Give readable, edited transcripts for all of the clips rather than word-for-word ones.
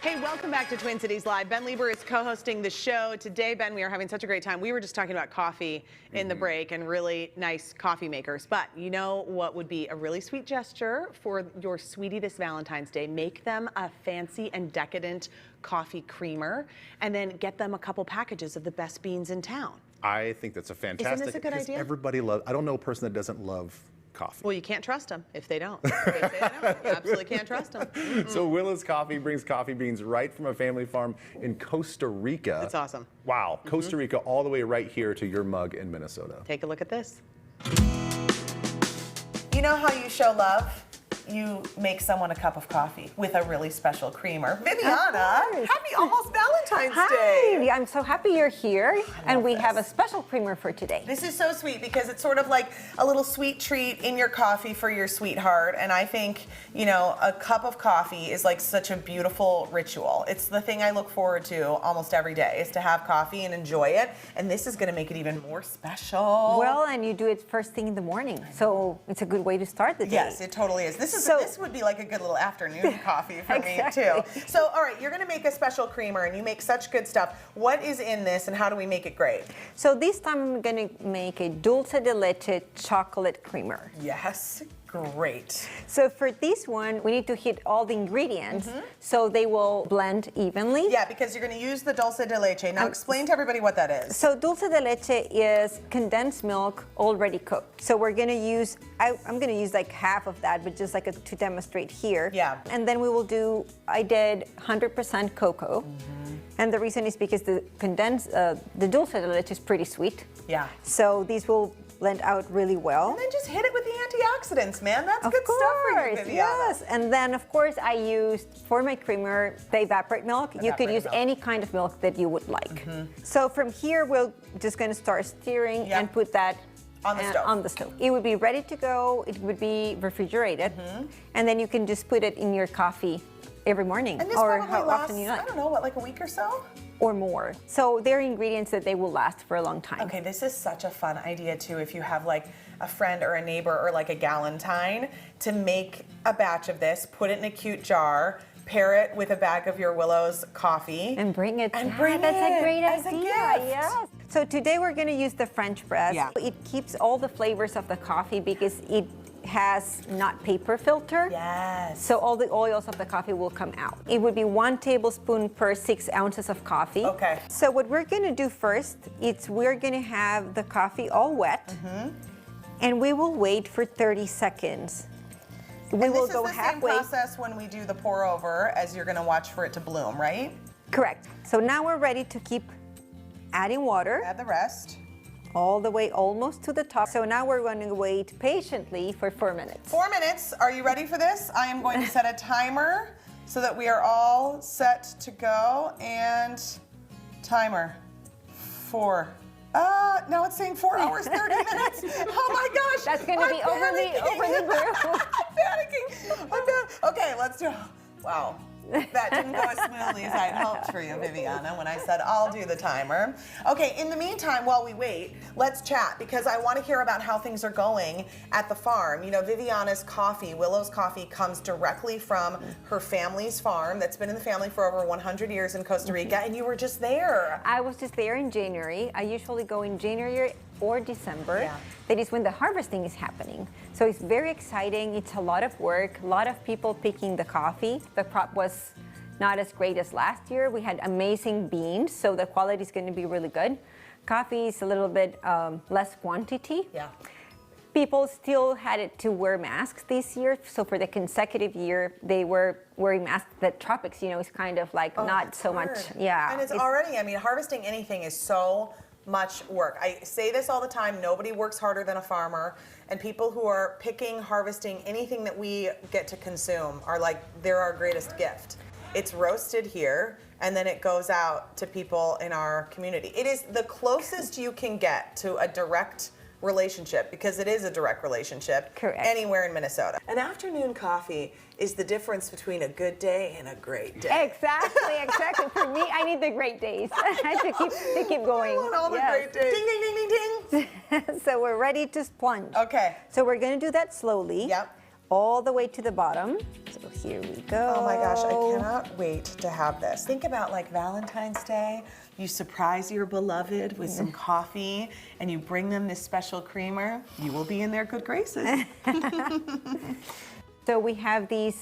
Hey, welcome back to Twin Cities Live. Ben Lieber is co-hosting the show. Today, Ben, we are having such a great time. We were just talking about coffee in the break and really nice coffee makers. But you know what would be a really sweet gesture for your sweetie this Valentine's Day? Make them a fancy and decadent coffee creamer and then get them a couple packages of the best beans in town. I think that's a fantastic. Isn't this a good idea? Everybody loves. I don't know a person that doesn't love coffee. Well, you can't trust them if they don't. If they say they don't, you absolutely can't trust them. So Willows Coffee brings coffee beans right from a family farm in Costa Rica. That's awesome. Wow, Costa Rica all the way right here to your mug in Minnesota. Take a look at this. You know how you show love? You make someone a cup of coffee with a really special creamer. Viviana, happy almost Valentine's Day. Hi, I'm so happy you're here. And we have a special creamer for today. This is so sweet because it's sort of like a little sweet treat in your coffee for your sweetheart. And I think, you know, a cup of coffee is like such a beautiful ritual. It's the thing I look forward to almost every day is to have coffee and enjoy it. And this is going to make it even more special. Well, and you do it first thing in the morning. So it's a good way to start the day. Yes, it totally is. This would be like a good little afternoon coffee for me too. So, all right, you're going to make a special creamer, and you make such good stuff. What is in this, and how do we make it great? So this time I'm going to make a dulce de leche chocolate creamer. Yes, great. So for this one, we need to hit all the ingredients so they will blend evenly. Yeah, because you're going to use the dulce de leche. Now explain to everybody what that is. So dulce de leche is condensed milk already cooked. So we're going to use, I'm going to use like half of that, but just like to demonstrate here. Yeah. And then we will do, I did 100% cocoa. And the reason is because the the dulce de leche is pretty sweet. Yeah. So these will blend out really well. And then just hit it with the antioxidants, man. That's good stuff for you, Viviana. Yes. And then, of course, I used, for my creamer, the evaporate milk. You could use any kind of milk that you would like. So from here, we're just going to start stirring and put that on the stove. It would be ready to go. It would be refrigerated. And then you can just put it in your coffee every morning, and this or probably how lasts, often you like. I don't know, what, like a week or so? Or more. So they're ingredients that they will last for a long time. Okay, this is such a fun idea too if you have like a friend or a neighbor or like a Valentine to make a batch of this, put it in a cute jar, pair it with a bag of your Willows coffee. And bring it. And bring That's a great as idea. a gift. Yes. So today we're going to use the French press. Yeah. It keeps all the flavors of the coffee because it has not paper filter. Yes. So all the oils of the coffee will come out. It would be 1 tablespoon per 6 ounces of coffee. Okay. So what we're going to do first is we're going to have the coffee all wet, and we will wait for 30 seconds. We will go halfway. This is the same process when we do the pour over as you're going to watch for it to bloom, right? Correct. So now we're ready to keep adding water. Add the rest. All the way almost to the top. So now we're going to wait patiently for 4 minutes. 4 minutes. Are you ready for this? I am going to set a timer so that we are all set to go. And timer. 4. Now it's saying 4 hours, 30 minutes. Oh my gosh. That's going to be over the grill. I'm panicking. Okay, let's do it. Wow. That didn't go as smoothly as I had hoped for you, Viviana, when I said I'll do the timer. Okay, in the meantime, while we wait, let's chat because I want to hear about how things are going at the farm. You know, Viviana's coffee, Willows Coffee, comes directly from her family's farm that's been in the family for over 100 years in Costa Rica, and you were just there. I was just there in January. I usually go in January or December. Yeah. That is when the harvesting is happening. So it's very exciting. It's a lot of work, a lot of people picking the coffee. The crop was not as great as last year. We had amazing beans, so the quality is going to be really good. Coffee is a little bit less quantity. Yeah. People still had it to wear masks this year, so for the consecutive year, they were wearing masks. The tropics, you know, is kind of like not so much. Yeah. And it's already, I mean, harvesting anything is so much work. I say this all the time, nobody works harder than a farmer, and people who are picking, harvesting anything that we get to consume are like, they're our greatest gift. It's roasted here, and then it goes out to people in our community. It is the closest you can get to a direct relationship, because it is a direct relationship. Correct. Anywhere in Minnesota. An afternoon coffee is the difference between a good day and a great day. Exactly, exactly. For me, I need the great days to keep going. I want all the great days. Ding, ding, ding, ding, ding. So we're ready to plunge. Okay. So we're going to do that slowly. Yep. all the way to the bottom. So here we go. Oh my gosh, I cannot wait to have this. Think about like Valentine's Day. You surprise your beloved with some coffee and you bring them this special creamer. You will be in their good graces. So we have the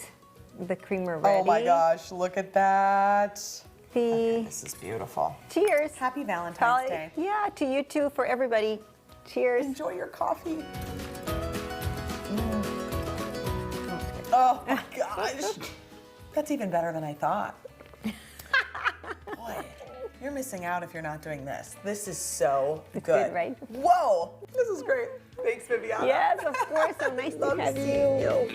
creamer ready. Oh my gosh, look at that. Okay, This is beautiful. cheers. Happy Valentine's Day. Yeah, to you too, for everybody. Cheers. Enjoy your coffee. Oh my gosh. That's even better than I thought. Boy, you're missing out if you're not doing this. This is so It's good. good, right? Whoa, this is great. Thanks, Viviana. Yes, of course. So nice to have you.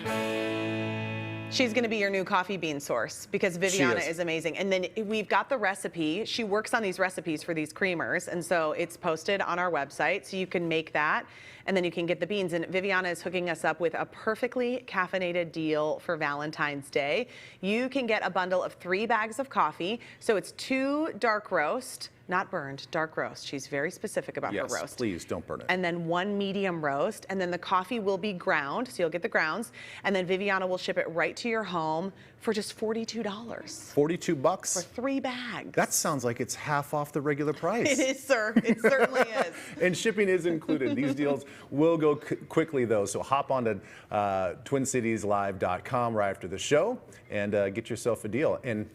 She's going to be your new coffee bean source because Viviana is amazing. And then we've got the recipe. She works on these recipes for these creamers. And so it's posted on our website. So you can make that and then you can get the beans. And Viviana is hooking us up with a perfectly caffeinated deal for Valentine's Day. You can get a bundle of 3 bags of coffee. So it's 2 dark roast, not burned, dark roast. She's very specific about her roast. Yes, please don't burn it. And then 1 medium roast, and then the coffee will be ground, so you'll get the grounds, and then Viviana will ship it right to your home for just $42. 42 For bucks? 3 bags. That sounds like it's half off the regular price. It is, sir. It certainly is. And shipping is included. These deals will go quickly, though, so hop on to TwinCitiesLive.com right after the show and get yourself a deal. And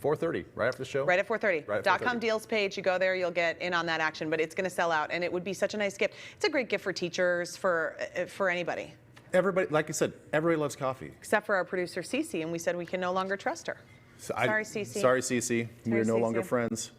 4:30, right after the show? Right at 4:30. Right at .com deals page. You go there, you'll get in on that action, but it's going to sell out, and it would be such a nice gift. It's a great gift for teachers, for anybody. Everybody, like I said, everybody loves coffee. Except for our producer, Cece, and we said we can no longer trust her. So Sorry, Cece. Sorry, Cece. We are no Cece. longer friends.